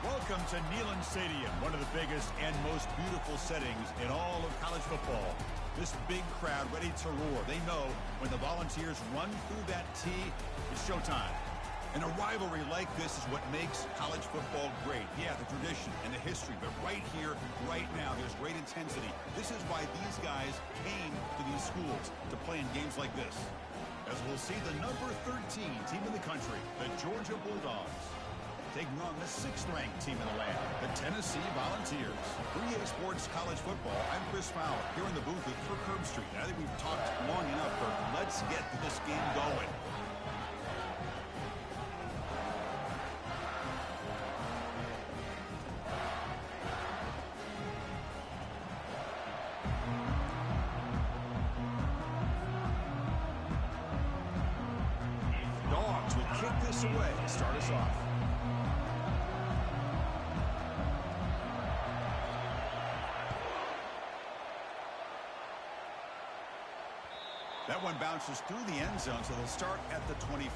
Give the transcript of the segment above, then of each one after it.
Welcome to Neyland Stadium, one of the biggest and most beautiful settings in all of college football. This big crowd ready to roar. They know when the Volunteers run through that tee, it's showtime. And a rivalry like this is what makes college football great. Yeah, the tradition and the history, but right here, right now, there's great intensity. This is why these guys came to these schools to play in games like this. As we'll see the number 13 team in the country, the Georgia Bulldogs, taking on the 6th-ranked team in the land, the Tennessee Volunteers. For EA Sports College Football, I'm Chris Fowler, here in the booth at Kirk Street. I think we've talked long enough, Kirk. Let's get this game going. Dogs will kick this away to start us off. That one bounces through the end zone, so they'll start at the 25.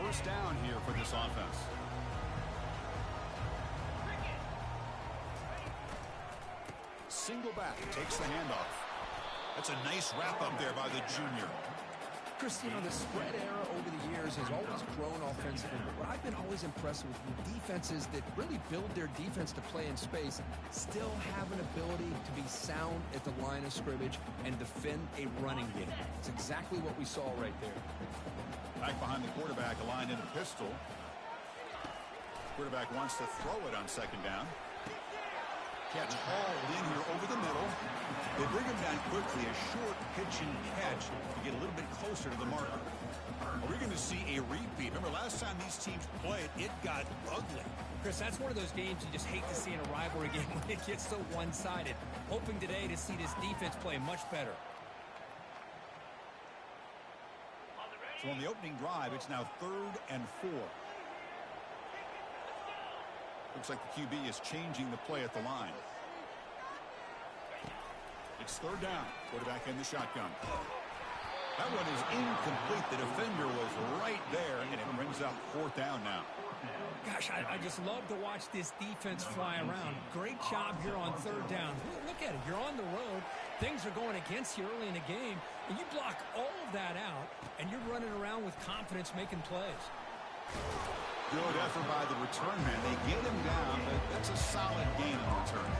First down here for this offense. Single back, takes the handoff. That's a nice wrap up there by the junior. Chris, you know, the spread era over the years has always grown offensively. But what I've been always impressed with defenses that really build their defense to play in space still have an ability to be sound at the line of scrimmage and defend a running game. It's exactly what we saw right there. Back behind the quarterback, aligned in a pistol. Quarterback wants to throw it on second down. Catch hauled in here over the middle. They bring him down quickly, a short pitch and catch to get a little bit closer to the marker. Are we going to see a repeat? Remember, last time these teams played, it got ugly. Chris, that's one of those games you just hate to see in a rivalry game when it gets so one-sided. Hoping today to see this defense play much better. So on the opening drive, it's now 3rd and 4. Looks like the QB is changing the play at the line. It's 3rd down. Quarterback in the shotgun. That one is incomplete. The defender was right there, and it brings up 4th down now. Gosh, I just love to watch this defense fly around. Great job here on 3rd down. Look at it. You're on the road. Things are going against you early in the game, and you block all of that out, and you're running around with confidence making plays. Good effort by the return man. They get him down, but that's a solid gain in return.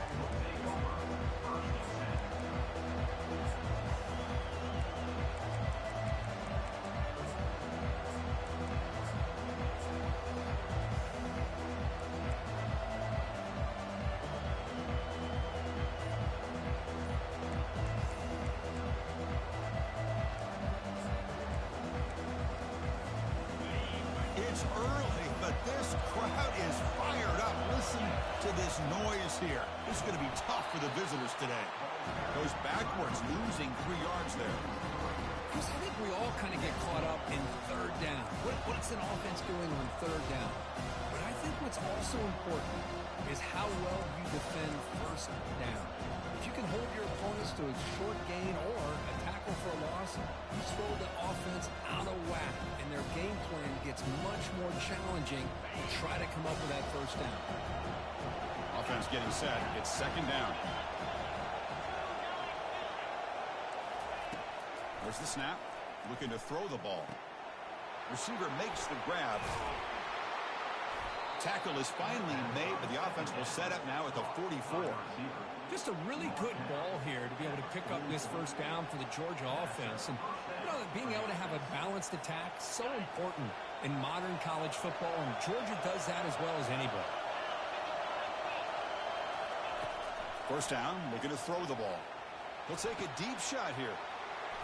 It's early, but this crowd is fired up. Listen to this noise here. This is going to be tough for the visitors today. Goes backwards, losing 3 yards there. Chris, I think we all kind of get caught up in 3rd down. What's an offense doing on 3rd down? But I think what's also important is how well you defend 1st down. If you can hold your opponents to a short gain or a tackle for a loss, you throw the offense out of whack, and their game plan gets much more challenging to try to come up with that 1st down. Offense getting set. It's 2nd down. There's the snap. Looking to throw the ball. Receiver makes the grab. Tackle is finally made, but the offense will set up now at the 44. Just a really good ball here to be able to pick up this 1st down for the Georgia offense. And, you know, being able to have a balanced attack, so important in modern college football, and Georgia does that as well as anybody. 1st down, looking to throw the ball. He'll take a deep shot here.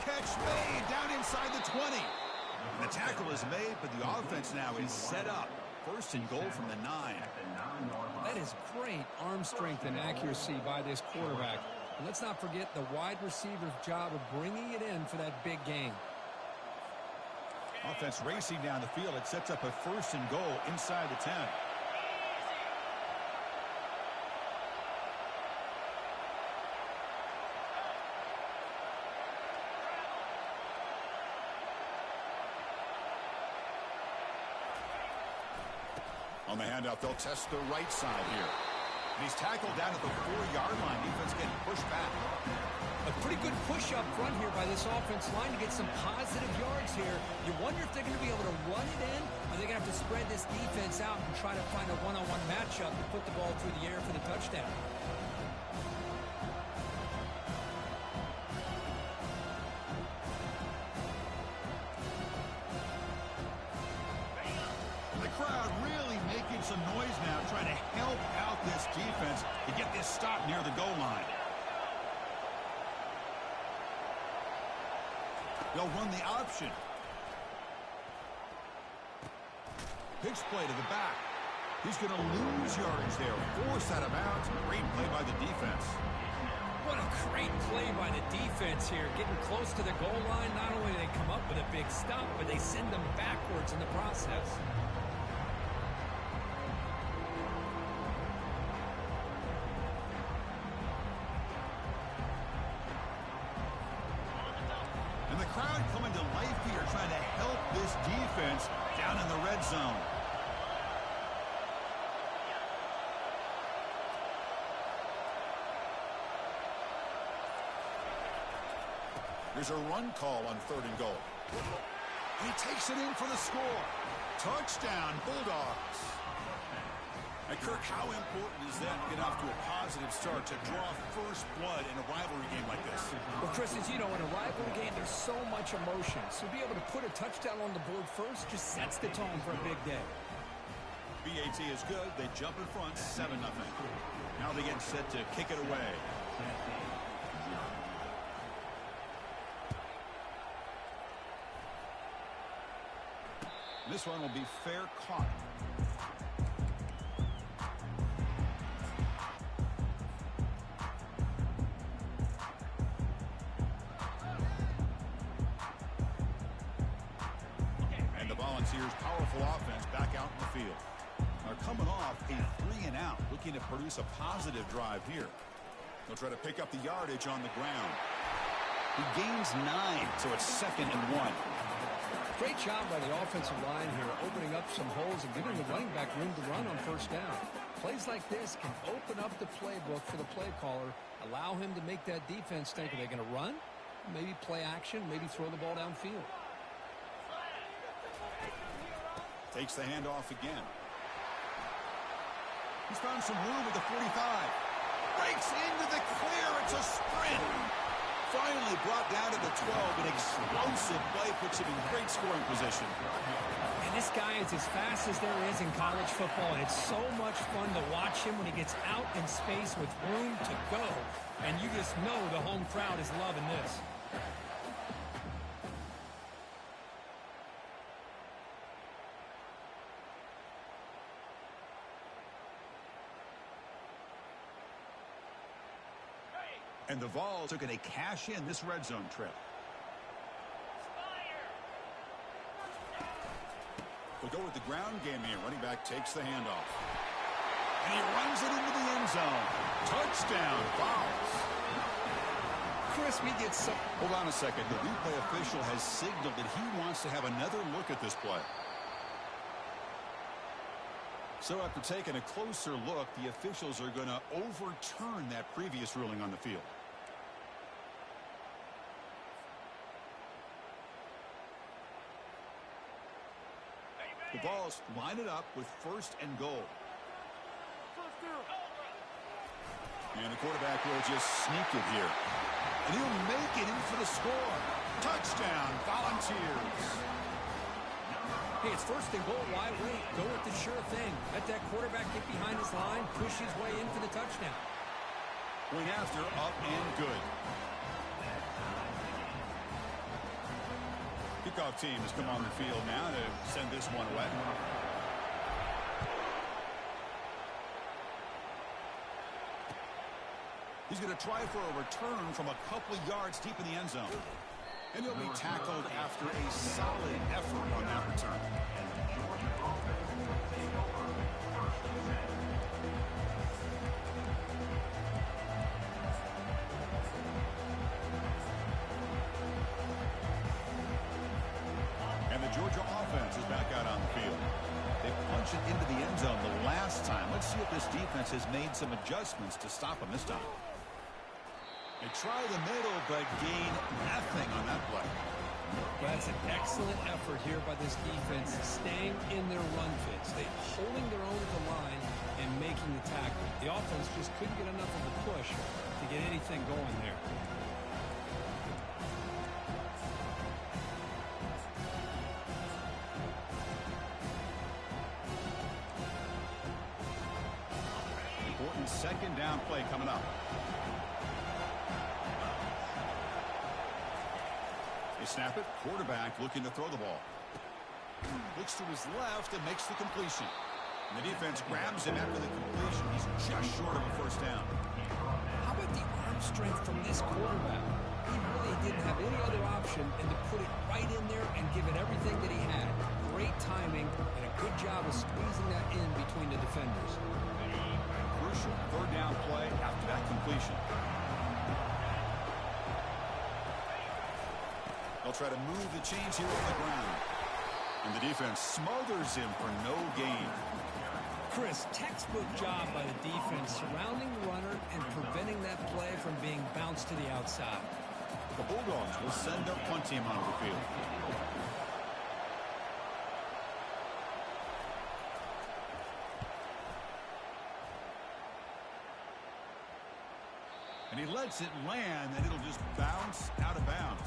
Catch made down inside the 20. And the tackle is made, but the offense now is set up. 1st and goal from the 9. That is great arm strength and accuracy by this quarterback. And let's not forget the wide receiver's job of bringing it in for that big game. Offense racing down the field. It sets up a 1st and goal inside the 10. On the handoff, they'll test the right side here. And he's tackled down at the 4-yard line. Defense getting pushed back. A pretty good push up front here by this offense line to get some positive yards here. You wonder if they're going to be able to run it in, or they're going to have to spread this defense out and try to find a one-on-one matchup and put the ball through the air for the touchdown. The crowd really making some noise now, trying to help out this defense to get this stop near the goal line. They'll run the option. Pitch play to the back. He's going to lose yardage there. Forced out of bounds. Great play by the defense. What a great play by the defense here. Getting close to the goal line. Not only do they come up with a big stop, but they send them backwards in the process. Crowd coming to life here, trying to help this defense down in the red zone. There's a run call on 3rd and goal. He takes it in for the score. Touchdown, Bulldogs. And Kirk, how important is that to get off to a positive start to draw first blood in a rivalry game like this? Well, Chris, as you know, in a rivalry game, there's so much emotion. So to be able to put a touchdown on the board first just sets the tone for a big day. BAT is good. They jump in front, 7-0. Now they get set to kick it away. This one will be fair caught. Volunteers' powerful offense back out in the field. They're coming off a 3-and-out, looking to produce a positive drive here. They'll try to pick up the yardage on the ground. He gains 9, so it's 2nd and 1. Great job by the offensive line here, opening up some holes and giving the running back room to run on 1st down. Plays like this can open up the playbook for the play caller, allow him to make that defense think, are they going to run? Maybe play action, maybe throw the ball downfield. Takes the handoff again. He's found some room at the 45. Breaks into the clear. It's a sprint. Finally brought down to the 12. An explosive play puts him in great scoring position. And this guy is as fast as there is in college football. And it's so much fun to watch him when he gets out in space with room to go. And you just know the home crowd is loving this. And the Vols are going to cash in this red zone trip. They'll go with the ground game here. Running back takes the handoff. And he runs it into the end zone. Touchdown, Vols. Chris, we get some... Hold on a second. The replay official has signaled that he wants to have another look at this play. So after taking a closer look, the officials are going to overturn that previous ruling on the field. The Vols line it up with 1st and goal. And the quarterback will just sneak it here. And he'll make it in for the score. Touchdown, Volunteers. Hey, it's 1st and goal. Why wait? Go with the sure thing. Let that quarterback get behind his line, push his way in for the touchdown. Went after, up and good. Kickoff team has come on the field now to send this one away. He's going to try for a return from a couple of yards deep in the end zone. And he'll be tackled after a solid effort on that return. The Georgia offense is back out on the field. They punched it into the end zone the last time. Let's see if this defense has made some adjustments to stop them this time. They try the middle, but gain nothing on that play. Well, that's an excellent effort here by this defense, staying in their run fits. They're holding their own at the line and making the tackle. The offense just couldn't get enough of a push to get anything going there. Important second down play coming up. They snap it. Quarterback looking to throw the ball. Looks to his left and makes the completion. And the defense grabs him after the completion. He's just short of a first down. How about the arm strength from this quarterback? He really didn't have any other option than to put it right in there and give it everything that he had. Great timing and a good job of squeezing that in between the defenders. Crucial third down play after that completion. They'll try to move the chains here on the ground. And the defense smothers him for no gain. Chris, textbook job by the defense surrounding the runner and preventing that play from being bounced to the outside. The Bulldogs will send their punt team onto the field. And he lets it land, and it'll just bounce out of bounds.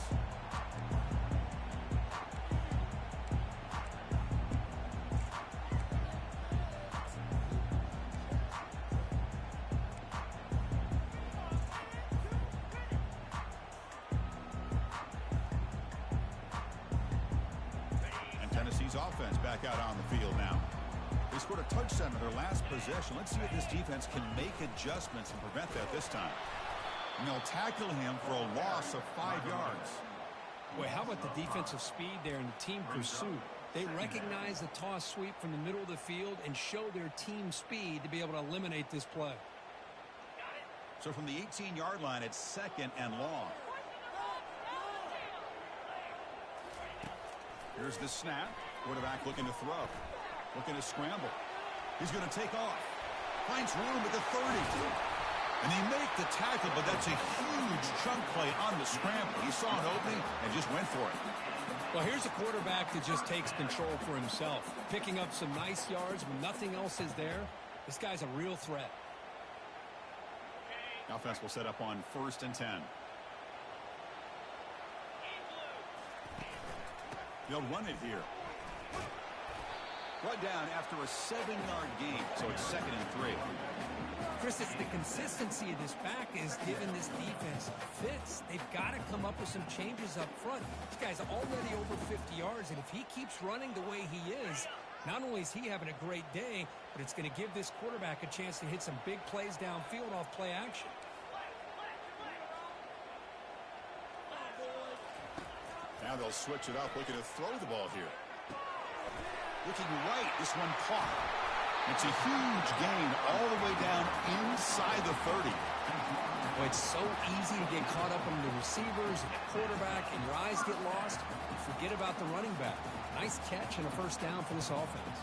Offense back out on the field now. They scored a touchdown in their last possession. Let's see if this defense can make adjustments and prevent that this time. And they'll tackle him for a loss of 5 yards. Boy, how about the defensive speed there in the team pursuit? They recognize the toss sweep from the middle of the field and show their team speed to be able to eliminate this play. So from the 18-yard line, it's second and long. Here's the snap. Quarterback looking to throw. Looking to scramble. He's going to take off. Finds room at the 30. And he make the tackle, but that's a huge chunk play on the scramble. He saw an opening and just went for it. Well, here's a quarterback that just takes control for himself. Picking up some nice yards when nothing else is there. This guy's a real threat. Offense will set up on 1st and 10. They'll run it here. Brought down after a 7-yard gain, so it's 2nd and 3. Chris, it's the consistency of this back is giving this defense fits. They've got to come up with some changes up front. This guy's already over 50 yards, and if he keeps running the way he is, not only is he having a great day, but it's going to give this quarterback a chance to hit some big plays downfield off play action. Now they'll switch it up, looking to throw the ball here. Looking right, this one caught. It's a huge gain all the way down inside the 30. Well, it's so easy to get caught up in the receivers and the quarterback, and your eyes get lost. You forget about the running back. Nice catch and a first down for this offense.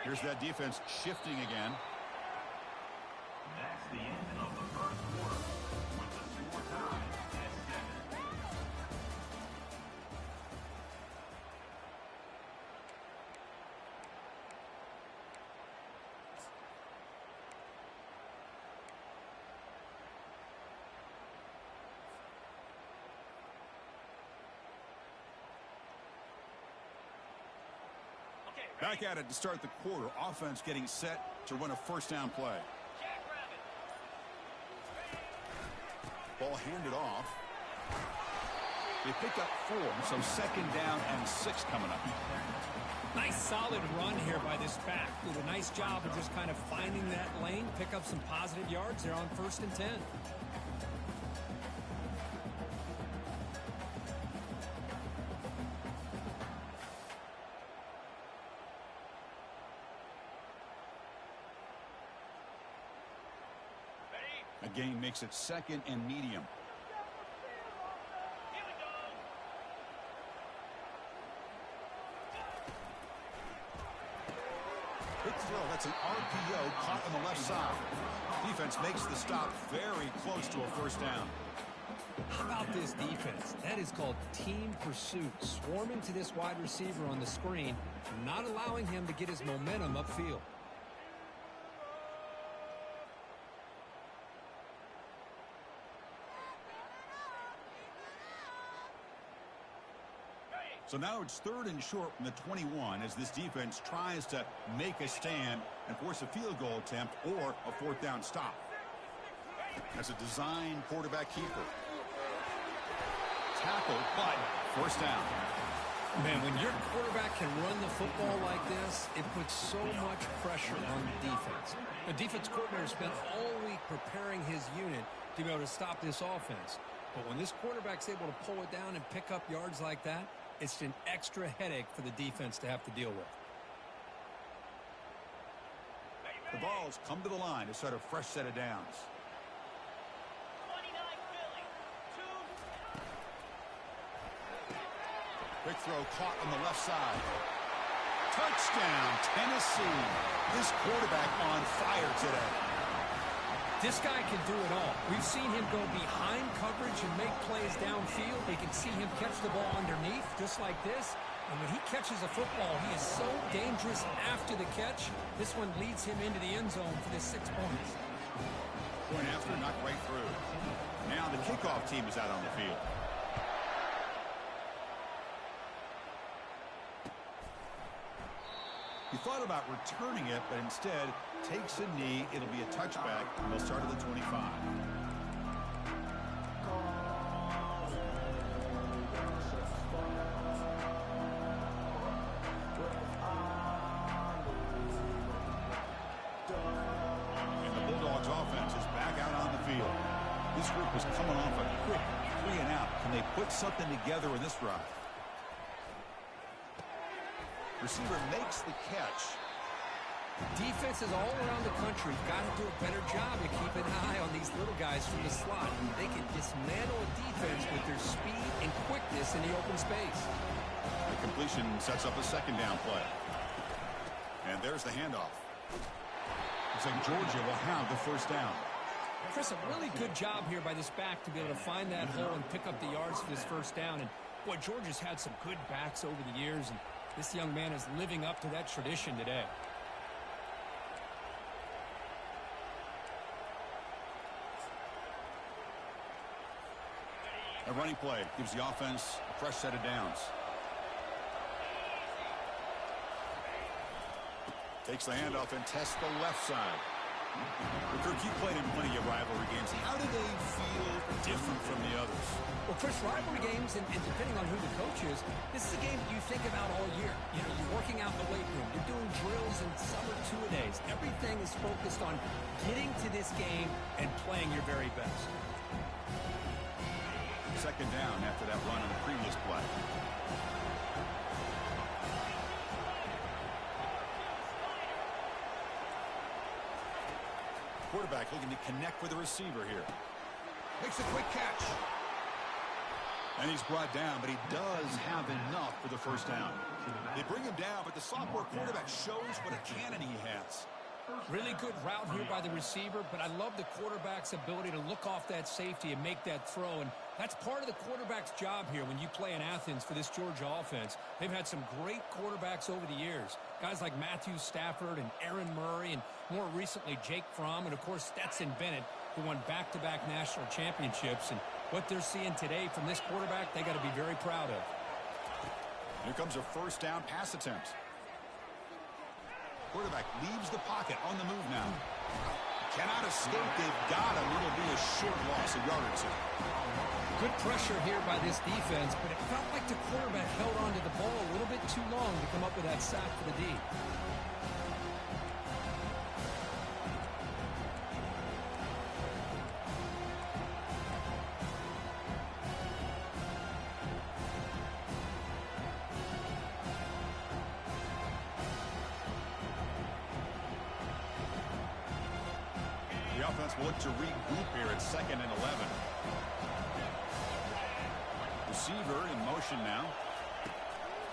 Here's that defense shifting again. That's the end of the first quarter with the score tied at 7. Back at it to start the quarter. Offense getting set to run a first down play. Ball handed off. They picked up 4, so 2nd down and 6 coming up. Nice solid run here by this back. Did a nice job of just kind of finding that lane, pick up some positive yards there on 1st and 10. gain makes it 2nd and medium. Quick throw. That's an RPO caught on the left side. Defense makes the stop very close to a first down. How about this defense? That is called team pursuit. Swarming to this wide receiver on the screen, not allowing him to get his momentum upfield. So now it's 3rd and short from the 21 as this defense tries to make a stand and force a field goal attempt or a 4th down stop. As a design quarterback keeper. Tackle, but first down. Man, when your quarterback can run the football like this, it puts so much pressure on the defense. The defense coordinator spent all week preparing his unit to be able to stop this offense. But when this quarterback's able to pull it down and pick up yards like that, it's an extra headache for the defense to have to deal with. The Vols come to the line to start a fresh set of downs. Quick throw caught on the left side. Touchdown, Tennessee. This quarterback on fire today. This guy can do it all. We've seen him go behind coverage and make plays downfield. They can see him catch the ball underneath just like this. And when he catches a football, he is so dangerous after the catch. This one leads him into the end zone for the 6 points. Point after, knocked right through. Now the kickoff team is out on the field. He thought about returning it, but instead takes a knee. It'll be a touchback, and they'll start at the 25. And the Bulldogs offense is back out on the field. This group was coming off a quick 3 and out. Can they put something together in this drive? Receiver makes the catch. Defenses all around the country got to do a better job of keeping an eye on these little guys from the slot. They can dismantle a defense with their speed and quickness in the open space. The completion sets up a 2nd down play. And there's the handoff. Looks like Georgia will have the first down. Chris, a really good job here by this back to be able to find that hole and pick up the yards for this first down. And boy, Georgia's had some good backs over the years, and this young man is living up to that tradition today. A running play gives the offense a fresh set of downs. Takes the handoff and tests the left side. Kirk, you played in plenty of rivalry games. How do they feel different from the others? Well, Chris, rivalry games, and depending on who the coach is, this is a game that you think about all year. You know, you're working out in the weight room. You're doing drills and summer two-a-days. Everything is focused on getting to this game and playing your very best. 2nd down after that run on the previous play. Quarterback looking to connect with the receiver here. Makes a quick catch. And he's brought down, but he does have enough for the first down. They bring him down, but the sophomore quarterback shows what a cannon he has. Really good route here by the receiver, but I love the quarterback's ability to look off that safety and make that throw. And that's part of the quarterback's job here when you play in Athens for this Georgia offense. They've had some great quarterbacks over the years. Guys like Matthew Stafford and Aaron Murray, and more recently Jake Fromm, and of course Stetson Bennett, who won back-to-back national championships. And what they're seeing today from this quarterback, they got to be very proud of. Here comes a first down pass attempt. Quarterback leaves the pocket on the move now. Cannot escape. They've got him. It'll be a short loss, a yard or two. Good pressure here by this defense, but it felt like the quarterback held onto the ball a little bit too long to come up with that sack for the D. The offense will look to regroup here at 2nd and 11. Receiver in motion now.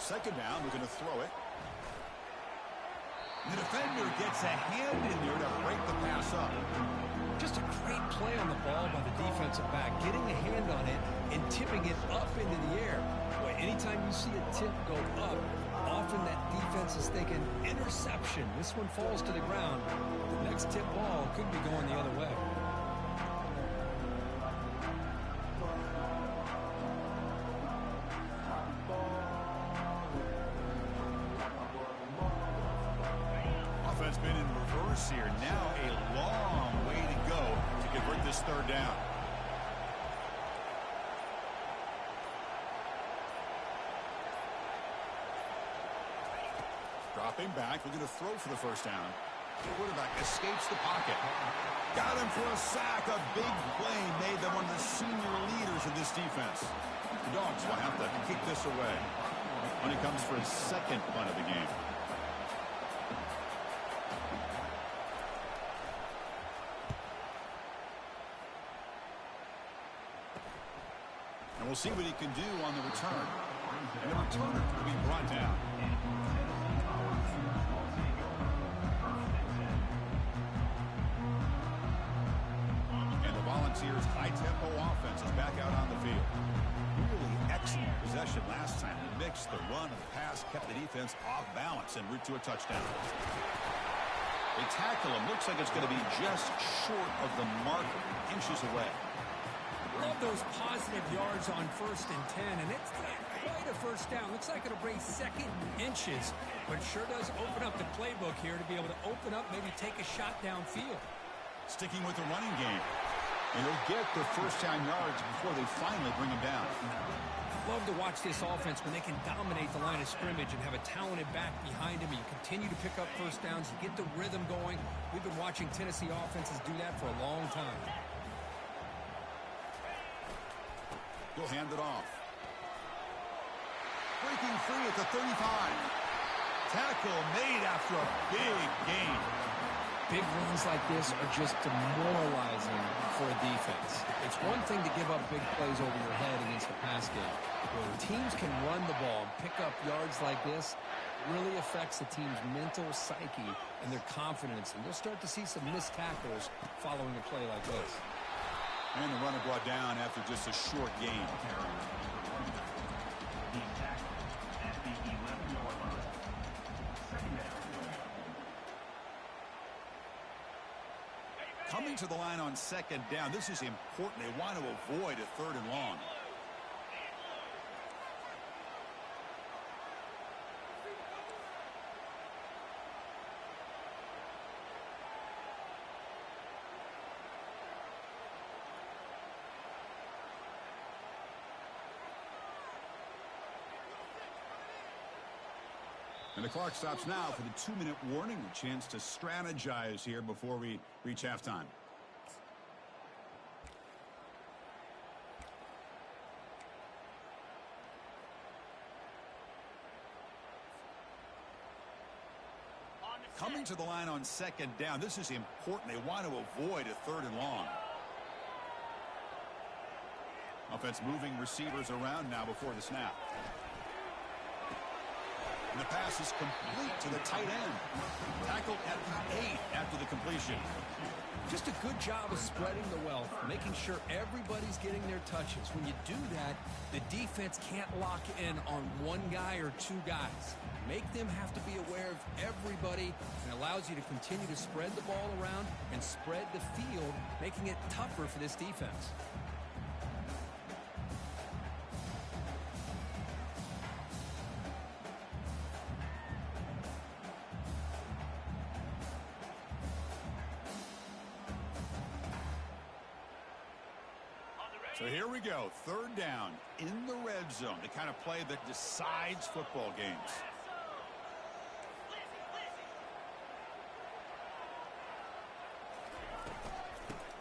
2nd down, we're going to throw it. The defender gets a hand in there to break the pass up. Just a great play on the ball by the defensive back, getting a hand on it and tipping it up into the air. Boy, anytime you see a tip go up, often that defense is thinking interception. This one falls to the ground. The next tip ball could be going the other way. Offense been in reverse here. Now a long way to go to convert this 3rd down. Dropping back, we're going to throw for the 1st down. The quarterback escapes the pocket. Got him for a sack. A big play made them one of the senior leaders of this defense. The Dogs will have to kick this away when it comes for his 2nd punt of the game. And we'll see what he can do on the return. And the returner will be brought down. And the Volunteers' high-tempo offense is back out on the field. Really excellent possession last time. The mix, the run, and the pass kept the defense off balance en route to a touchdown. They tackle him. Looks like it's going to be just short of the marker, inches away. Love those positive yards on 1st and 10, and it's not quite a 1st down. Looks like it'll bring 2nd inches, but sure does open up the playbook here to be able to open up, maybe take a shot downfield. Sticking with the running game, and he'll get the 1st down yards before they finally bring him down. Love to watch this offense when they can dominate the line of scrimmage and have a talented back behind him, and you continue to pick up 1st downs, you get the rhythm going. We've been watching Tennessee offenses do that for a long time. He'll hand it off. Breaking free at the 35. Tackle made after a big gain. Big runs like this are just demoralizing for a defense. It's one thing to give up big plays over your head against the pass game. When teams can run the ball and pick up yards like this, it really affects the team's mental psyche and their confidence. And you'll start to see some missed tackles following a play like this. And the runner brought down after just a short gain. Coming to the line on 2nd down. This is important. They want to avoid a 3rd and long. And the clock stops now for the 2-minute warning. A chance to strategize here before we reach halftime. Coming to the line on 2nd down. This is important. They want to avoid a 3rd and long. Offense moving receivers around now before the snap. And the pass is complete to the tight end. Tackled at the 8 after the completion. Just a good job of spreading the wealth, making sure everybody's getting their touches. When you do that, the defense can't lock in on one guy or 2 guys. Make them have to be aware of everybody, and allows you to continue to spread the ball around and spread the field, making it tougher for this defense. So here we go, 3rd down in the red zone, the kind of play that decides football games.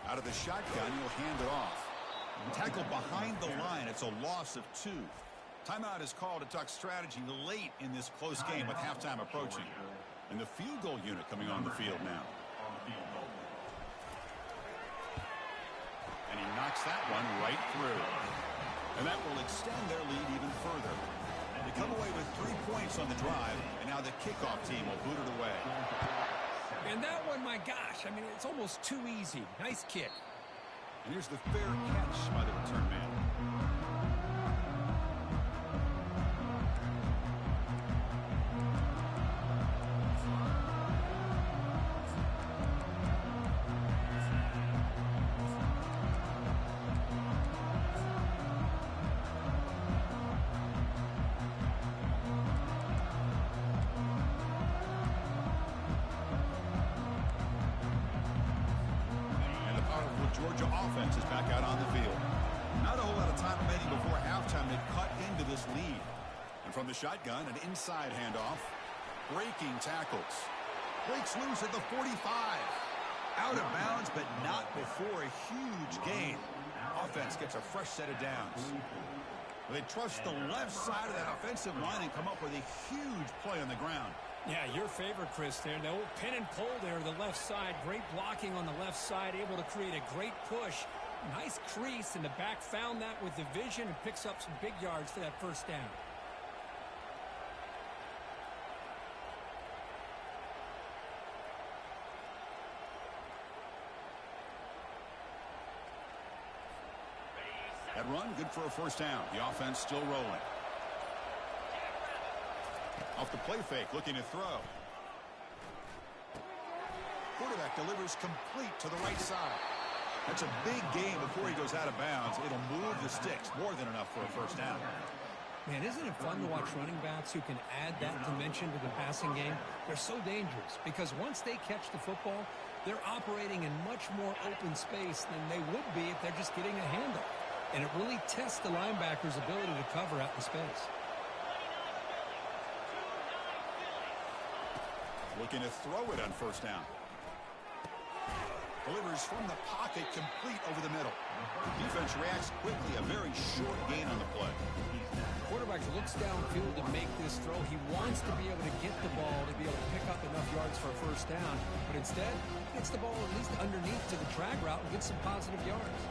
Out of the shotgun, he'll hand it off. Tackled behind the line, it's a loss of 2. Timeout is called to talk strategy late in this close game with halftime approaching. And the field goal unit coming on the field now. And he knocks that one right through. And that will extend their lead even further. They come away with 3 points on the drive, and now the kickoff team will boot it away. And that one, my gosh, I mean, it's almost too easy. Nice kick. And here's the fair catch by the return man. Georgia offense is back out on the field. Not a whole lot of time remaining before halftime. They cut into this lead. And from the shotgun, an inside handoff. Breaking tackles. Breaks loose at the 45. Out of bounds, but not before a huge gain. Offense gets a fresh set of downs. They trust the left side of that offensive line and come up with a huge play on the ground. Yeah, your favorite, Chris, there. The old pin and pull there to the left side. Great blocking on the left side, able to create a great push. Nice crease, and the back found that with the vision and picks up some big yards for that first down. That run, good for a first down. The offense still rolling. Off the play fake, looking to throw. Quarterback delivers complete to the right side. That's a big gain before he goes out of bounds. It'll move the sticks, more than enough for a first down. Man, isn't it fun to watch running backs who can add that dimension to the passing game? They're so dangerous because once they catch the football, they're operating in much more open space than they would be if they're just getting a handle. And it really tests the linebacker's ability to cover out in space. Looking to throw it on first down. Delivers from the pocket, complete over the middle. Defense reacts quickly, a very short gain on the play. Quarterback looks downfield to make this throw. He wants to be able to get the ball to be able to pick up enough yards for a first down. But instead, gets the ball at least underneath to the drag route and gets some positive yards.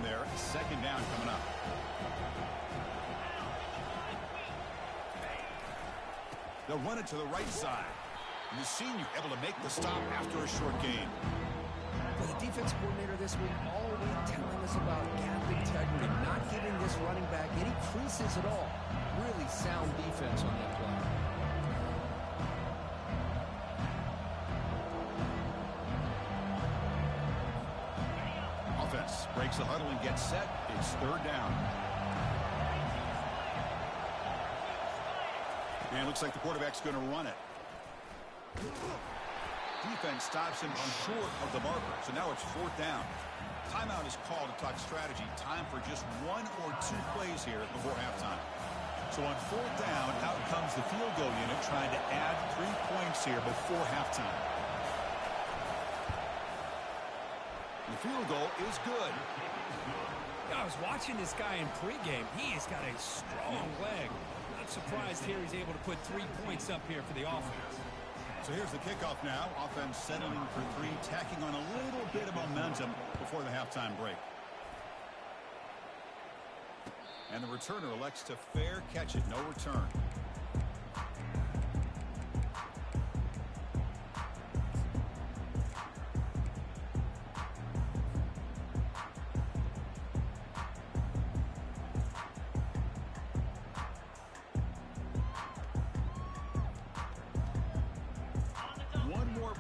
There, second down coming up. They'll run it to the right side. And the senior able to make the stop after a short gain. Well, the defense coordinator this week all week telling us about gap integrity, not giving this running back any creases at all. Really sound defense on that play. Breaks the huddle and gets set. It's third down. And looks like the quarterback's going to run it. Defense stops him short of the marker. So now it's fourth down. Timeout is called to talk strategy. Time for just 1 or 2 plays here before halftime. So on fourth down, out comes the field goal unit trying to add 3 points here before halftime. The field goal is good. I was watching this guy in pregame. He's got a strong leg. Not surprised here he's able to put 3 points up here for the offense. So here's the kickoff now. Offense settling for 3, tacking on a little bit of momentum before the halftime break. And the returner elects to fair catch it. No return.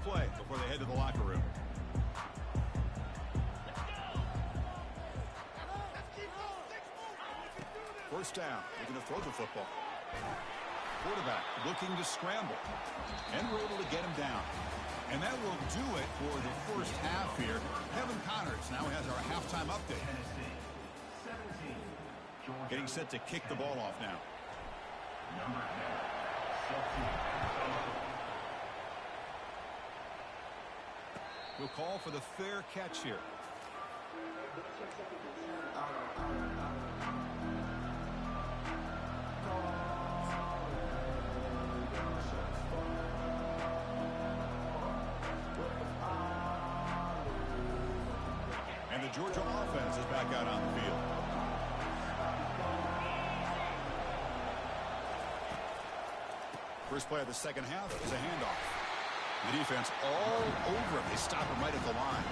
Play before they head to the locker room. First down, looking to throw the football. Quarterback looking to scramble. And we're able to get him down. And that will do it for the first half here. Kevin Connors now has our halftime update. Getting set to kick the ball off now. We'll call for the fair catch here. The Georgia offense is back out on the field. First play of the second half is a handoff. The defense all over him. They stop him right at the line.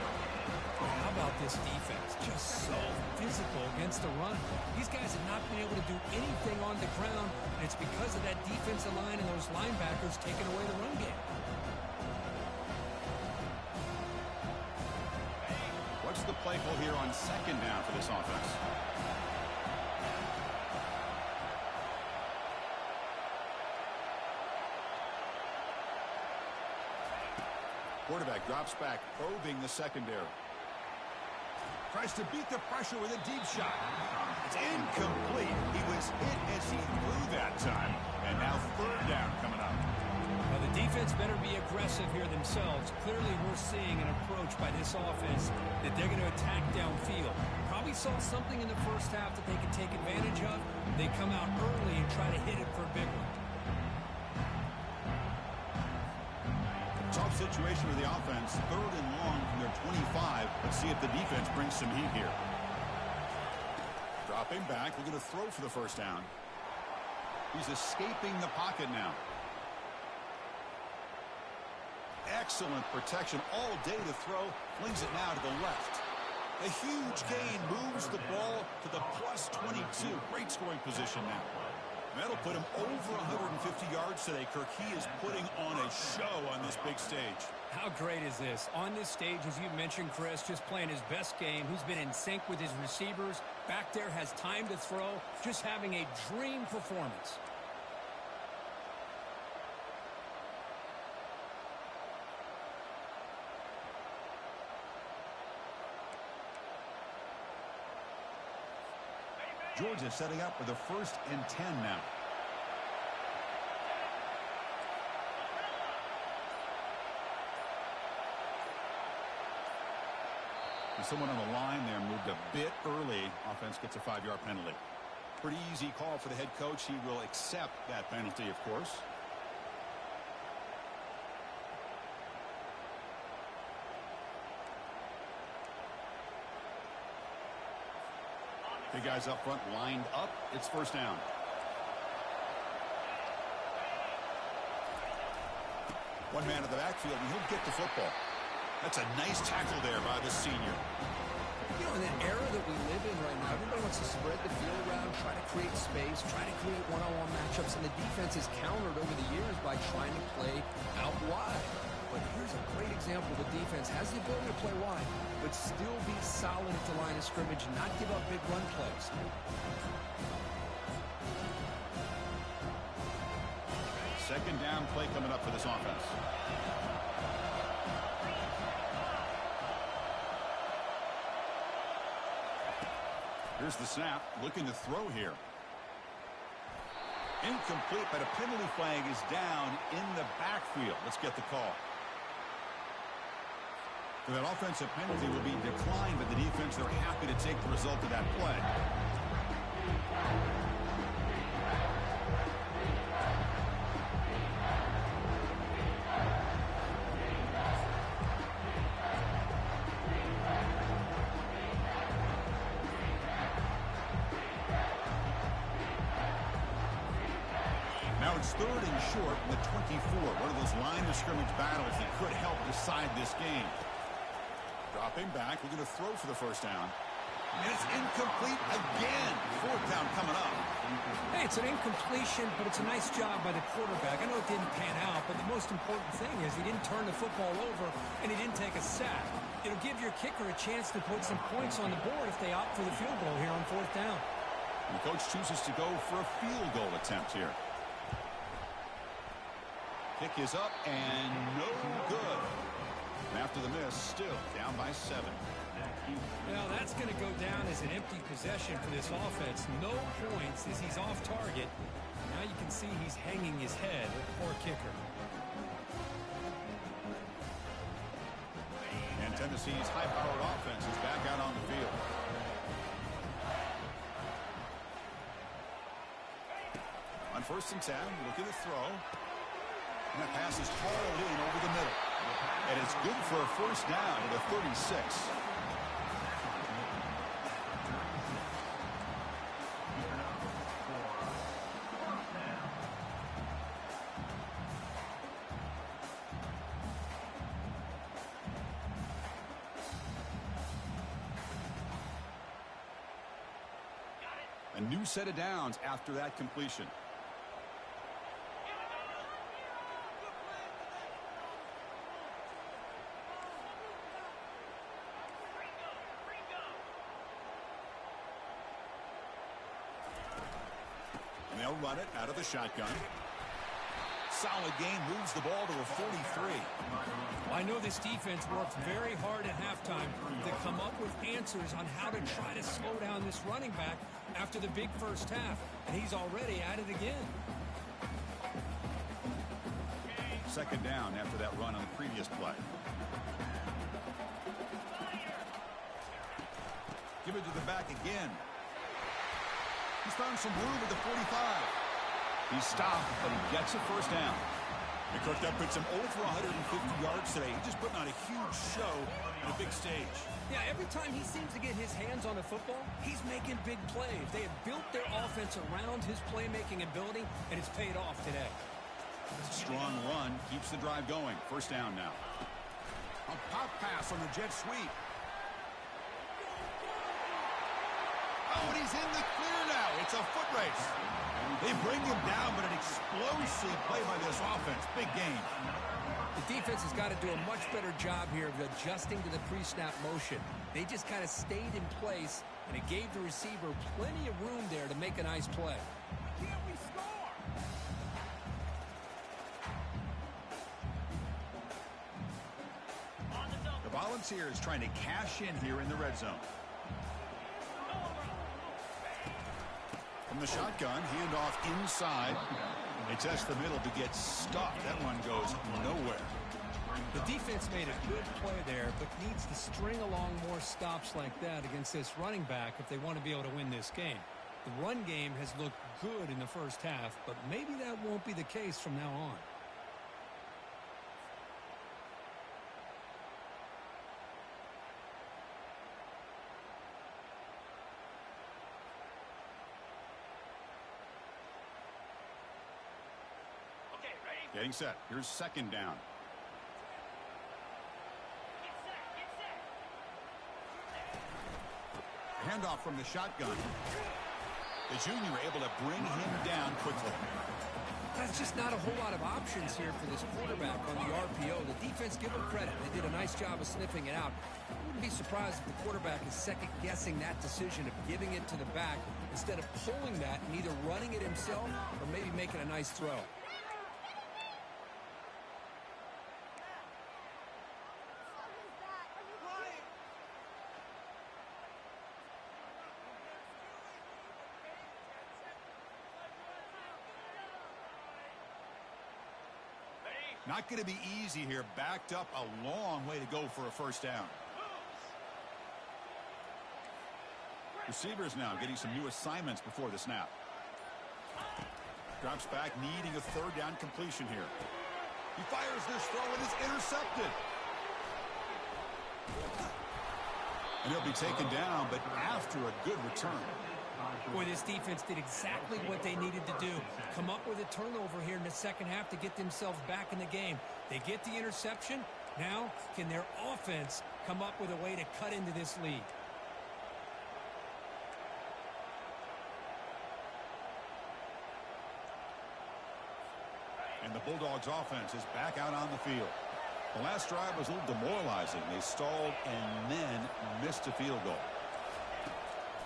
How about this defense? Just so physical against the run. These guys have not been able to do anything on the ground, and it's because of that defensive line and those linebackers taking away the run game. What's the play call here on second down for this offense? Quarterback drops back, probing the secondary. Tries to beat the pressure with a deep shot. It's incomplete. He was hit as he threw that time. And now third down coming up. Well, the defense better be aggressive here themselves. Clearly, we're seeing an approach by this offense that they're going to attack downfield. Probably saw something in the first half that they could take advantage of. They come out early and try to hit it for a big one. Tough situation with the offense. Third and long from their 25. Let's see if the defense brings some heat here. Dropping back. We're going to throw for the first down. He's escaping the pocket now. Excellent protection all day to throw. Flings it now to the left. A huge gain moves the ball to the plus 22. Great scoring position now. That'll put him over 150 yards today, Kirk. He is putting on a show on this big stage. How great is this? On this stage, as you mentioned, Chris, just playing his best game. He's been in sync with his receivers. Back there, has time to throw. Just having a dream performance. Georgia setting up for the 1st and 10 now. And someone on the line there moved a bit early. Offense gets a 5-yard penalty. Pretty easy call for the head coach. He will accept that penalty, of course. Big guys up front lined up. It's first down. One man in the backfield, and he'll get the football. That's a nice tackle there by the senior. You know, in the era that we live in right now, everybody wants to spread the field around, try to create space, try to create one-on-one matchups, and the defense is countered over the years by trying to play out wide. But here's a great example. The defense has the ability to play wide, but still be solid at the line of scrimmage, not give up big run plays. Second down play coming up for this offense. Here's the snap, looking to throw here. Incomplete, but a penalty flag is down in the backfield. Let's get the call. So that offensive penalty will be declined, but the defense, they're happy to take the result of that play. Now it's third and short in the 24. One of those line of scrimmage battles that could help decide this game. Dropping back. We're going to throw for the first down. And it's incomplete again. Fourth down coming up. Hey, it's an incompletion, but it's a nice job by the quarterback. I know it didn't pan out, but the most important thing is he didn't turn the football over and he didn't take a sack. It'll give your kicker a chance to put some points on the board if they opt for the field goal here on fourth down. And the coach chooses to go for a field goal attempt here. Kick is up and no good. And after the miss, still down by 7. Well, that's going to go down as an empty possession for this offense. No points as he's off target. Now you can see he's hanging his head. Poor kicker. And Tennessee's high-powered offense is back out on the field. On 1st and 10, looking to throw. And that pass is hauled in over the middle. And it's good for a first down at the 36. A new set of downs after that completion. And they'll run it out of the shotgun. Solid game, moves the ball to a 43. Well, I know this defense worked very hard at halftime to come up with answers on how to try to slow down this running back after the big first half, and he's already at it again. Second down after that run on the previous play. Give it to the back again. He's found some room at the 45. He's stopped, but he gets a first down. And Cook, that puts him over 150 yards today. He's just putting on a huge show on a big stage. Yeah, every time he seems to get his hands on the football, he's making big plays. They have built their offense around his playmaking ability, and it's paid off today. It's a strong run, keeps the drive going. First down now. A pop pass on the jet sweep. Oh, and he's in the clear now. It's a foot race. They bring him down, but an explosive play by this offense. Big game. The defense has got to do a much better job here of adjusting to the pre-snap motion. They just kind of stayed in place, and it gave the receiver plenty of room there to make a nice play. Can't we score? The Volunteers trying to cash in here in the red zone. From the shotgun, handoff inside. They test the middle to get stuck. That one goes nowhere. The defense made a good play there, but needs to string along more stops like that against this running back if they want to be able to win this game. The run game has looked good in the first half, but maybe that won't be the case from now on. Okay, ready? Getting set. Here's second down. Get set, get set. Handoff from the shotgun. The junior able to bring him down quickly. That's just not a whole lot of options here for this quarterback on the RPO. The defense, give them credit. They did a nice job of sniffing it out. I wouldn't be surprised if the quarterback is second-guessing that decision of giving it to the back instead of pulling that and either running it himself or maybe making a nice throw. Not going to be easy here. Backed up a long way to go for a first down. Receivers now getting some new assignments before the snap. Drops back, needing a third down completion here. He fires this throw and is intercepted. And he'll be taken down, but after a good return. Boy, this defense did exactly what they needed to do. Come up with a turnover here in the second half to get themselves back in the game. They get the interception. Now, can their offense come up with a way to cut into this lead? And the Bulldogs offense is back out on the field. The last drive was a little demoralizing. They stalled and then missed a field goal.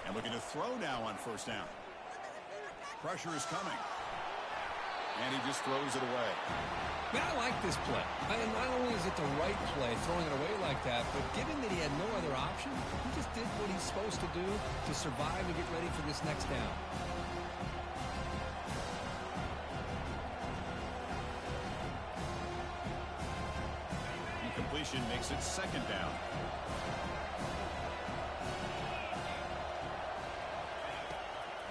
And looking to throw now on first down. Pressure is coming. And he just throws it away. Man, I like this play. Not only is it the right play, throwing it away like that, but given that he had no other option, he just did what he's supposed to do to survive and get ready for this next down. Incompletion makes it second down.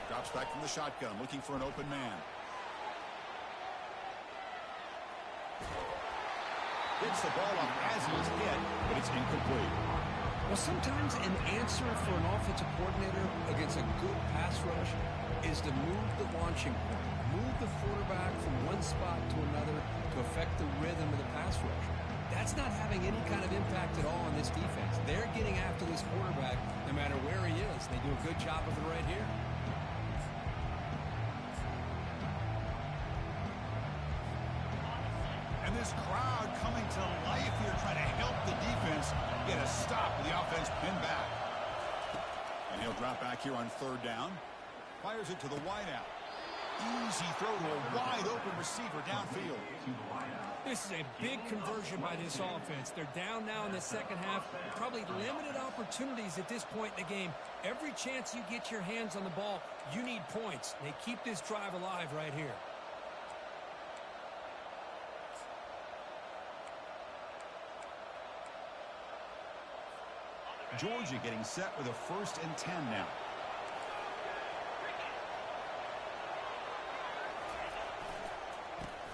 Drops back from the shotgun, looking for an open man. Hits the ball up as he's hit, but it's incomplete. Well, sometimes an answer for an offensive coordinator against a good pass rush is to move the launching point, move the quarterback from one spot to another to affect the rhythm of the pass rush. That's not having any kind of impact at all on this defense. They're getting after this quarterback no matter where he is. They do a good job of it right here. coming to life here, trying to help the defense get a stop with the offense pinned back. And he'll drop back here on third down. Fires it to the wideout. Easy throw to a wide-open receiver downfield. This is a big conversion by this offense. They're down now in the second half. Probably limited opportunities at this point in the game. Every chance you get your hands on the ball, you need points. They keep this drive alive right here. Georgia getting set with a 1st and 10 now.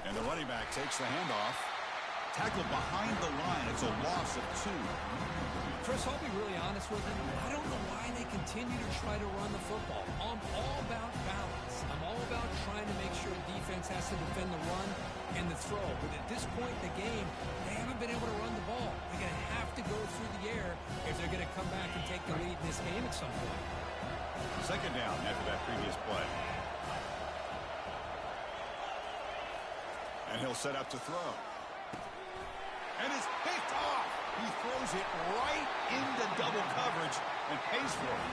And the running back takes the handoff. Tackled behind the line. It's a loss of 2. Chris, I'll be really honest with you. I don't know why they continue to try to run the football. I'm all about balance. I'm all about trying to make sure defense has to defend the run and the throw. But at this point in the game, they haven't been able to run the ball. They're going to have to go through the air if they're going to come back and take the lead in this game at some point. Second down after that previous play. And he'll set up to throw. And it's picked off. He throws it right into double coverage and pays for it.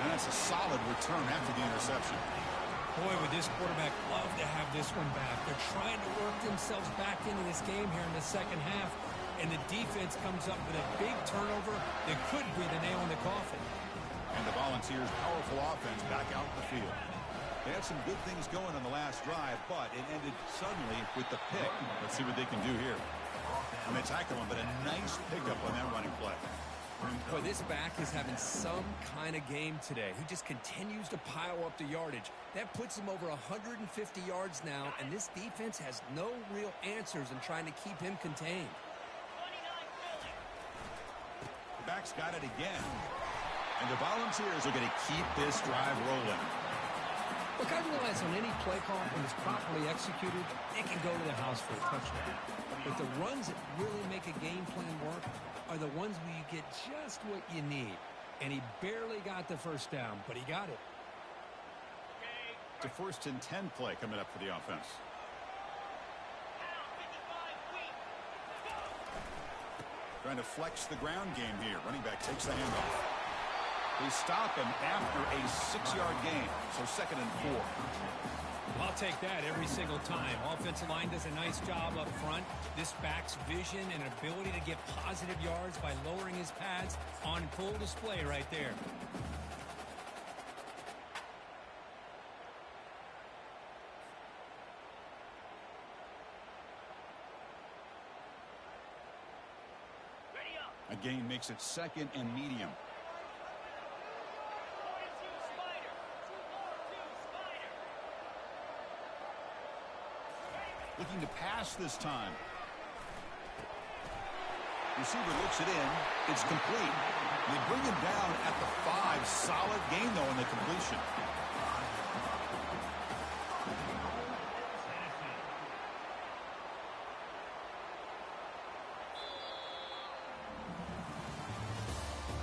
And that's a solid return after the interception. Boy, would this quarterback love to have this one back. They're trying to work themselves back into this game here in the second half. And the defense comes up with a big turnover that could be the nail in the coffin. And the Volunteers' powerful offense back out in the field. They had some good things going on the last drive, but it ended suddenly with the pick. Let's see what they can do here. And they tackle him, but a nice pickup on that running play. Boy, this back is having some kind of game today. He just continues to pile up the yardage. That puts him over 150 yards now, and this defense has no real answers in trying to keep him contained. The back's got it again. And the Volunteers are going to keep this drive rolling. Look, I realize on any play call, when it's properly executed, it can go to the house for a touchdown. But the runs that really make a game plan work are the ones where you get just what you need. And he barely got the first down, but he got it. It's a 1st and 10 play coming up for the offense. Trying to flex the ground game here. Running back takes the handoff. They stop him after a 6-yard gain, so 2nd and 4. I'll take that every single time. Offensive line does a nice job up front. This back's vision and ability to get positive yards by lowering his pads on full display right there. A gain makes it 2nd and medium. Looking to pass this time. Receiver looks it in. It's complete. They bring him down at the 5. Solid gain, though, in the completion.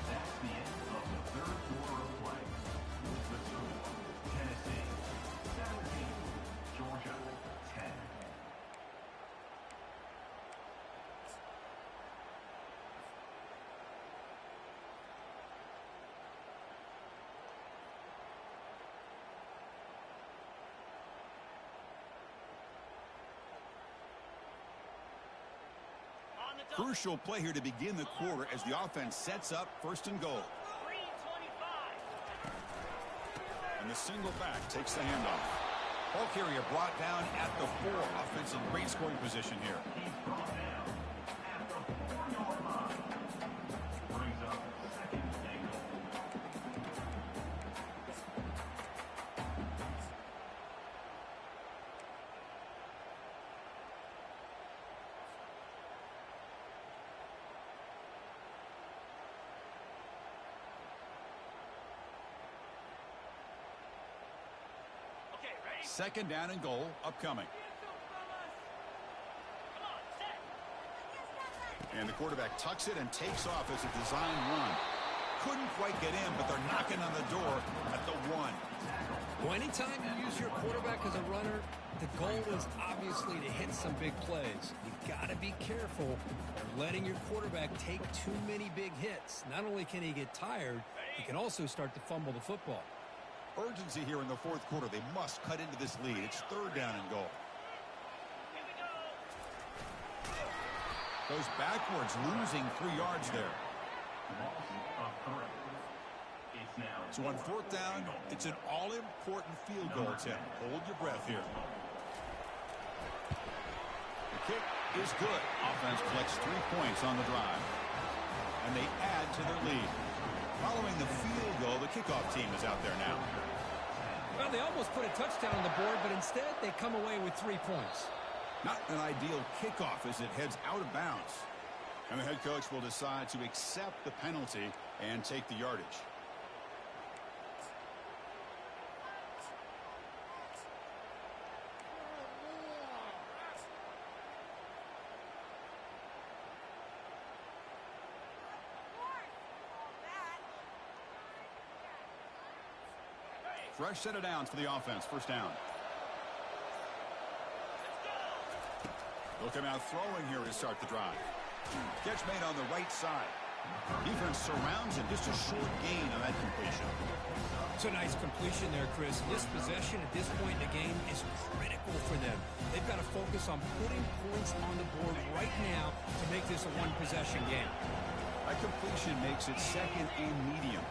That's the end of the third quarter of play. The score, Tennessee 17, Georgia 10. Crucial play here to begin the quarter as the offense sets up 1st and goal. And the single back takes the handoff. Ball carrier brought down at the 4. Offense in great scoring position here. He's brought down at the 4-yard line. Brings up 2nd and goal. Second down and goal upcoming. And the quarterback tucks it and takes off as a design run. Couldn't quite get in, but they're knocking on the door at the 1. Well, anytime you use your quarterback as a runner, the goal is obviously to hit some big plays. You've got to be careful of letting your quarterback take too many big hits. Not only can he get tired, he can also start to fumble the football. Urgency here in the fourth quarter. They must cut into this lead. It's third down and goal. Goes backwards, losing 3 yards there. So on fourth down, it's an all-important field goal attempt. Hold your breath here. The kick is good. Offense collects 3 points on the drive. And they add to their lead. Following the field goal, the kickoff team is out there now. Well, they almost put a touchdown on the board, but instead they come away with 3 points. Not an ideal kickoff as it heads out of bounds. And the head coach will decide to accept the penalty and take the yardage. Fresh set of downs for the offense. First down. They'll come out throwing here to start the drive. Catch made on the right side. Defense surrounds him. Just a short gain on that completion. It's a nice completion there, Chris. This possession at this point in the game is critical for them. They've got to focus on putting points on the board right now to make this a one-possession game. That completion makes it second and medium.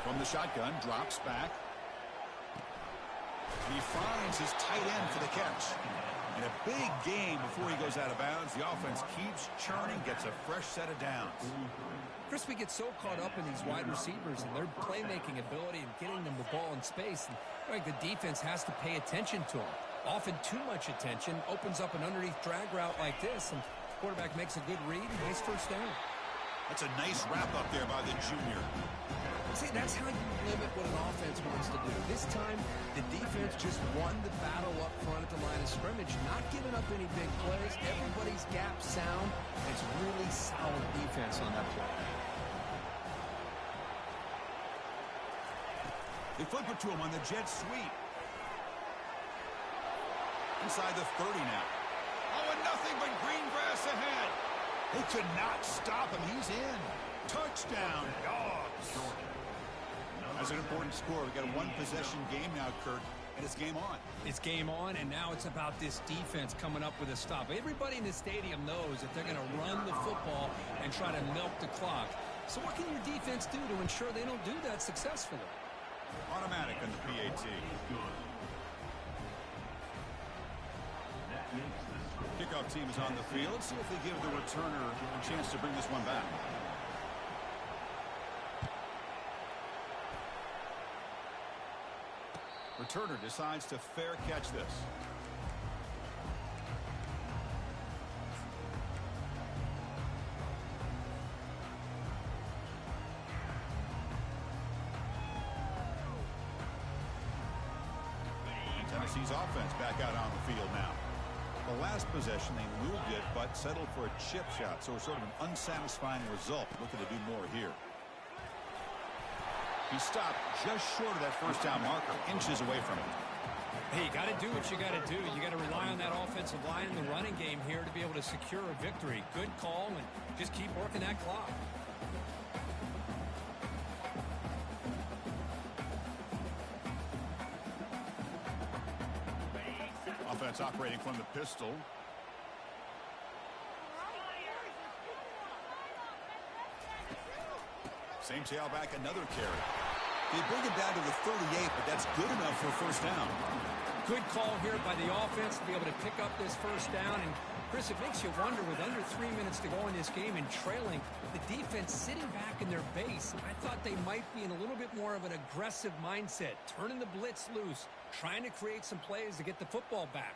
From the shotgun, drops back. And he finds his tight end for the catch. And a big game before he goes out of bounds. The offense keeps churning, gets a fresh set of downs. Chris, we get so caught up in these wide receivers and their playmaking ability and getting them the ball in space. And I think the defense has to pay attention to them. Often too much attention opens up an underneath drag route like this, and the quarterback makes a good read. Nice first down. That's a nice wrap up there by the junior. See, that's how you limit what an offense wants to do. This time, the defense just won the battle up front at the line of scrimmage, not giving up any big plays. Everybody's gap sound. It's really solid defense on that play. They flip it to him on the jet sweep. Inside the 30 now. Oh, and nothing but green grass ahead. They could not stop him. He's in. Touchdown, Dogs. That's an important score. We've got a one-possession game now, Kurt, and it's game on. It's game on, and now it's about this defense coming up with a stop. Everybody in the stadium knows that they're going to run the football and try to milk the clock. So what can your defense do to ensure they don't do that successfully? Automatic on the PAT. Kickoff team is on the field. See if they give the returner a chance to bring this one back. Returner decides to fair catch this. And Tennessee's offense back out on the field now. The last possession, they moved it, but settled for a chip shot, so it's sort of an unsatisfying result. Looking to do more here. He stopped just short of that first down marker, inches away from it. Hey, you got to do what you got to do. You got to rely on that offensive line in the running game here to be able to secure a victory. Good call, and just keep working that clock. Offense operating from the pistol. Same tailback, another carry. They bring it down to the 38, but that's good enough for a first down. Good call here by the offense to be able to pick up this first down. And, Chris, it makes you wonder, with under 3 minutes to go in this game and trailing, the defense sitting back in their base. I thought they might be in a little bit more of an aggressive mindset, turning the blitz loose, trying to create some plays to get the football back.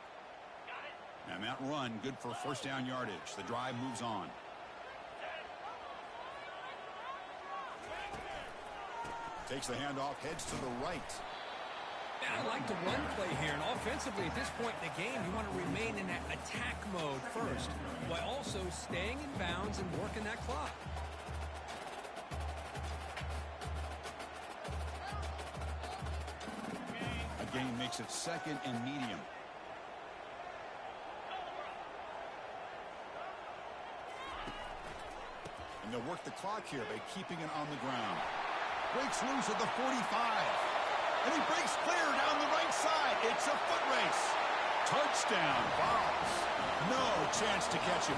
And that run, good for first down yardage. The drive moves on. Takes the handoff, heads to the right. Yeah, I like the run play here. And offensively, at this point in the game, you want to remain in that attack mode first, while also staying in bounds and working that clock. A gain makes it 2nd and medium. And they'll work the clock here by keeping it on the ground. Breaks loose at the 45. And he breaks clear down the right side. It's a foot race. Touchdown, Vols. No chance to catch him.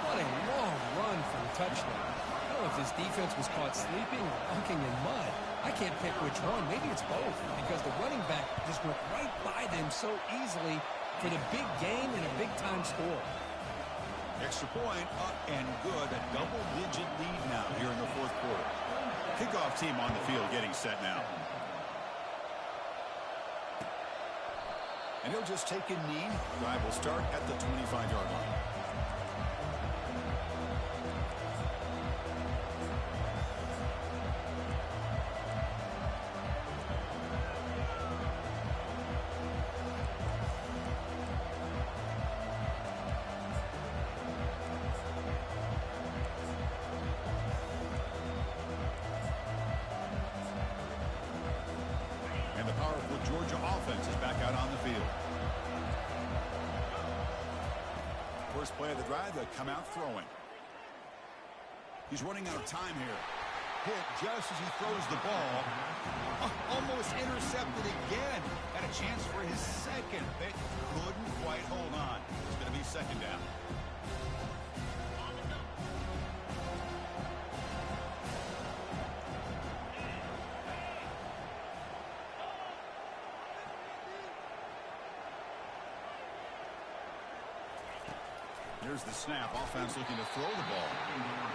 What a long run for a touchdown. I don't know if this defense was caught sleeping or walking in mud. I can't pick which one. Maybe it's both, because the running back just went right by them so easily for the big gain and a big-time score. Extra point, up and good. A double-digit lead now here in the 4th quarter. Kickoff team on the field getting set now. And he'll just take a knee. Drive will start at the 25-yard line. And the powerful Georgia offense is back out on the field. First play of the drive, they come out throwing. He's running out of time here. Hit just as he throws the ball. Almost intercepted again. Had a chance for his 2nd, but couldn't quite hold on. It's going to be 2nd down. Here's the snap. Offense looking to throw the ball.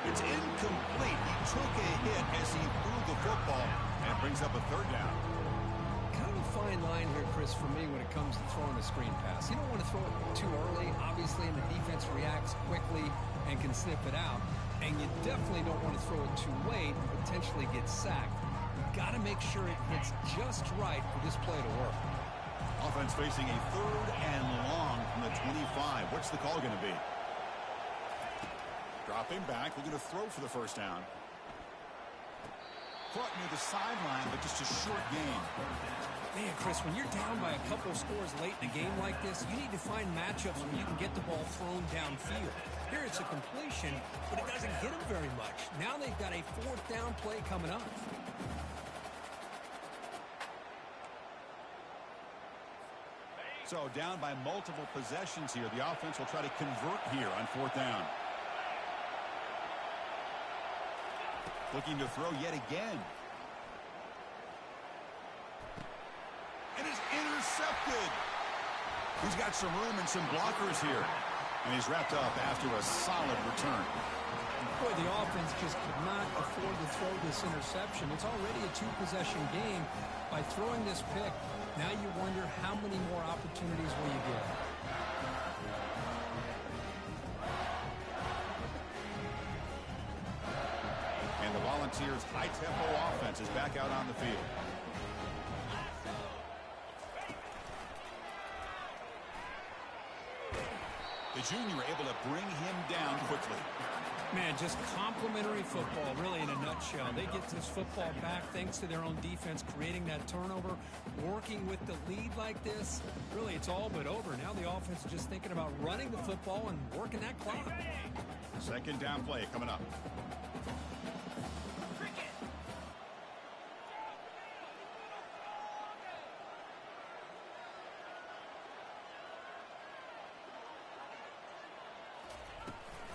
It's incomplete. He took a hit as he threw the football, and it brings up a 3rd down. Kind of a fine line here, Chris, for me when it comes to throwing a screen pass. You don't want to throw it too early, obviously, and the defense reacts quickly and can sniff it out. And you definitely don't want to throw it too late and potentially get sacked. You've got to make sure it hits just right for this play to work. Offense facing a 3rd and long from the 25. What's the call going to be? Dropping back, looking to throw for the 1st down. Caught near the sideline, but just a short gain. Man, Chris, when you're down by a couple scores late in a game like this, you need to find matchups where you can get the ball thrown downfield. Here it's a completion, but it doesn't hit them very much. Now they've got a 4th down play coming up. So down by multiple possessions here. The offense will try to convert here on 4th down. Looking to throw yet again. And it's intercepted. He's got some room and some blockers here. And he's wrapped up after a solid return. Boy, the offense just could not afford to throw this interception. It's already a 2-possession game. By throwing this pick, now you wonder how many more opportunities will you get. And the Volunteers' high-tempo offense is back out on the field. The junior able to bring him down quickly. Man, just complimentary football, really, in a nutshell. They get this football back thanks to their own defense, creating that turnover, working with the lead like this. Really, it's all but over. Now the offense is just thinking about running the football and working that clock. 2nd down play coming up.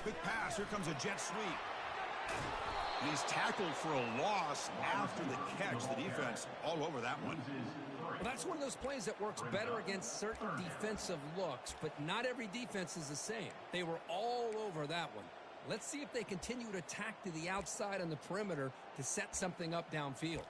Quick pass. Here comes a jet sweep. And he's tackled for a loss after the catch. The defense all over that one. Well, that's one of those plays that works better against certain defensive looks, but not every defense is the same. They were all over that one. Let's see if they continue to attack to the outside on the perimeter to set something up downfield.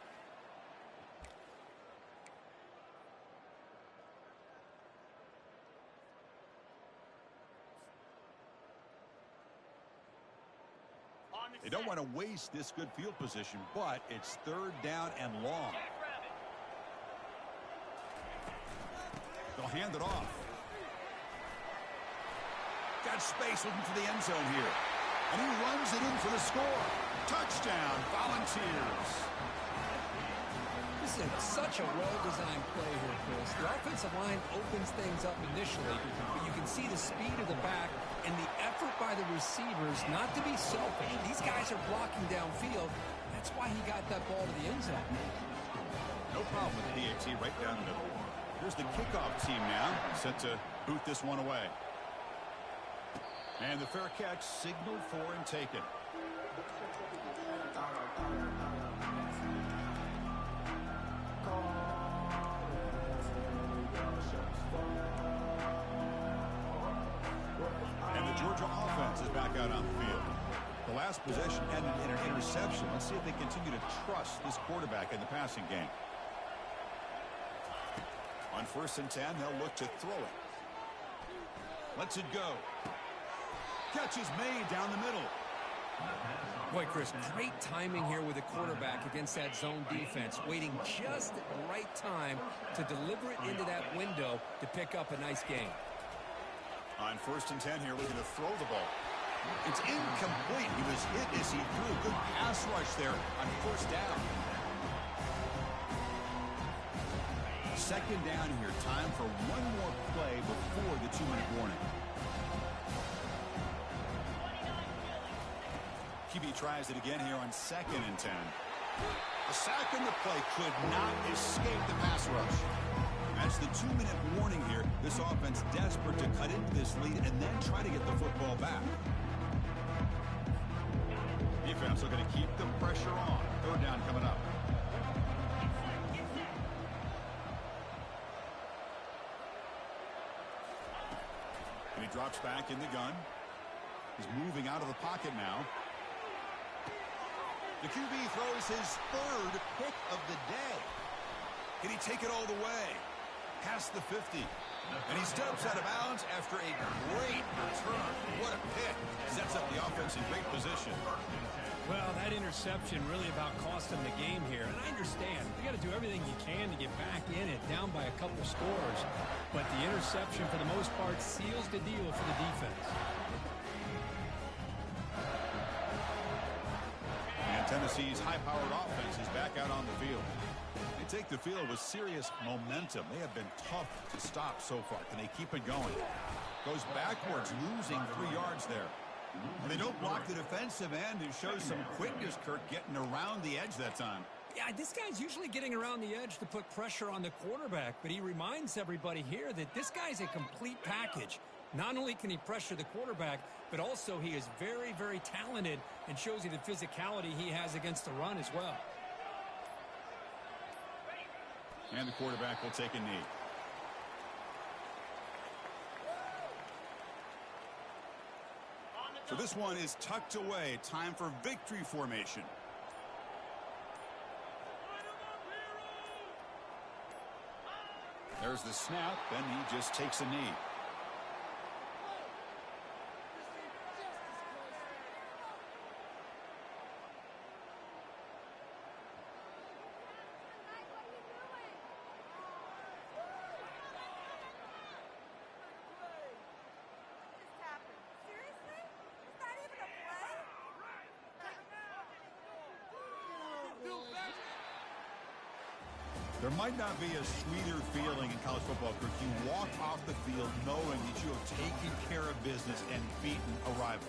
They don't want to waste this good field position, but it's 3rd down and long. They'll hand it off. Got space looking for the end zone here. And he runs it in for the score. Touchdown, Volunteers. This is such a well-designed play here, Chris. The offensive line opens things up initially, but you can see the speed of the back and the effort by the receivers not to be selfish. These guys are blocking downfield. That's why he got that ball to the end zone. No problem with the PAT right down the middle. Here's the kickoff team now, set to boot this one away. And the fair catch signaled for and taken. And the Georgia offense is back out on the field. The last possession ended in an interception. Let's see if they continue to trust this quarterback in the passing game. On 1st and 10, they'll look to throw it. Lets it go. Catch is made down the middle. Boy, Chris, great timing here with the quarterback against that zone defense, waiting just at the right time to deliver it into that window to pick up a nice gain. On 1st and 10 here, looking to throw the ball. It's incomplete. He was hit as he threw. Good pass rush there on 1st down. 2nd down here. Time for one more play before the 2-minute warning. QB tries it again here on 2nd and 10. A sack in the play could not escape the pass rush. That's the 2-minute warning here. This offense desperate to cut into this lead and then try to get the football back. Defense looking to keep the pressure on. 3rd down coming up. And he drops back in the gun. He's moving out of the pocket now. The QB throws his 3rd pick of the day. Can he take it all the way? Past the 50. And he steps out of bounds after a great return. What a pick. Sets up the offense in great position. Well, that interception really about cost him the game here. And I understand. You got to do everything you can to get back in it, down by a couple scores. But the interception, for the most part, seals the deal for the defense. And Tennessee's high-powered offense is back out on the field. They take the field with serious momentum. They have been tough to stop so far. Can they keep it going? Goes backwards, losing 3 yards there. And they don't block the defensive end, who shows some quickness, Kirk, getting around the edge that time. Yeah, this guy's usually getting around the edge to put pressure on the quarterback, but he reminds everybody here that this guy's a complete package. Not only can he pressure the quarterback, but also he is very, very talented and shows you the physicality he has against the run as well. And the quarterback will take a knee. So this one is tucked away. Time for victory formation. There's the snap, and he just takes a knee. There might not be a sweeter feeling in college football, Kirk. You walk off the field knowing that you have taken care of business and beaten a rival.